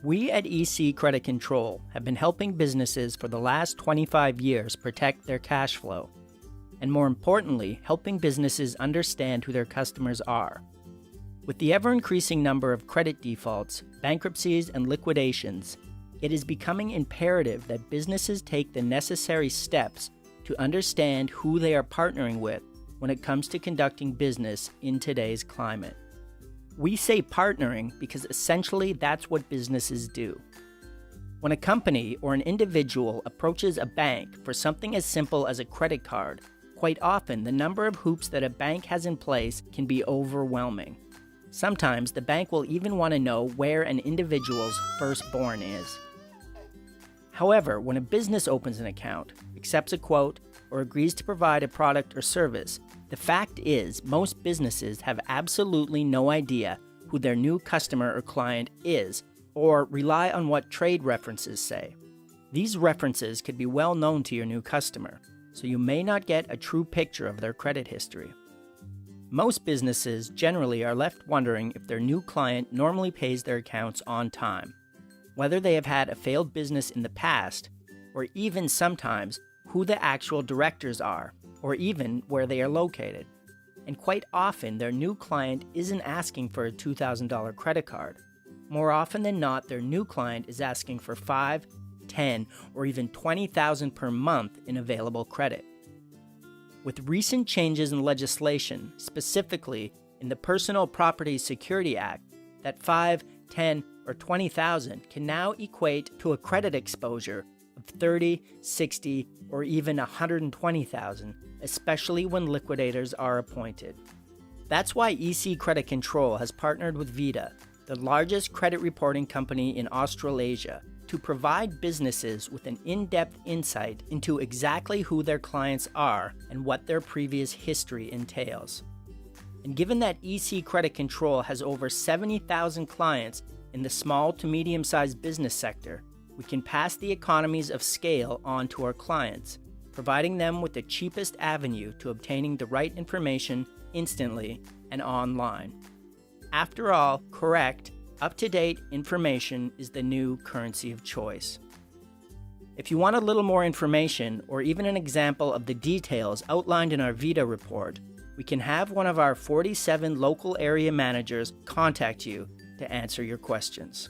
We at EC Credit Control have been helping businesses for the last 25 years protect their cash flow, and more importantly, helping businesses understand who their customers are. With the ever-increasing number of credit defaults, bankruptcies, and liquidations, it is becoming imperative that businesses take the necessary steps to understand who they are partnering with when it comes to conducting business in today's climate. We say partnering because essentially that's what businesses do. When a company or an individual approaches a bank for something as simple as a credit card, quite often the number of hoops that a bank has in place can be overwhelming. Sometimes the bank will even want to know where an individual's firstborn is. However, when a business opens an account, accepts a quote, or agrees to provide a product or service, the fact is most businesses have absolutely no idea who their new customer or client is, or rely on what trade references say. These references could be well known to your new customer, so you may not get a true picture of their credit history. Most businesses generally are left wondering if their new client normally pays their accounts on time, whether they have had a failed business in the past, or even sometimes who the actual directors are, or even where they are located. And quite often, their new client isn't asking for a $2,000 credit card. More often than not, their new client is asking for $5,000, $10,000, or even $20,000 per month in available credit. With recent changes in legislation, specifically in the Personal Property Security Act, that $5,000, $10,000, or $20,000 can now equate to a credit exposure of $30,000, $60,000, or even $120,000, especially when liquidators are appointed. That's why EC Credit Control has partnered with Vita, the largest credit reporting company in Australasia, to provide businesses with an in-depth insight into exactly who their clients are and what their previous history entails. And given that EC Credit Control has over 70,000 clients in the small to medium-sized business sector, we can pass the economies of scale on to our clients, providing them with the cheapest avenue to obtaining the right information instantly and online. After all, correct, up-to-date information is the new currency of choice. If you want a little more information or even an example of the details outlined in our Vita report, we can have one of our 47 local area managers contact you to answer your questions.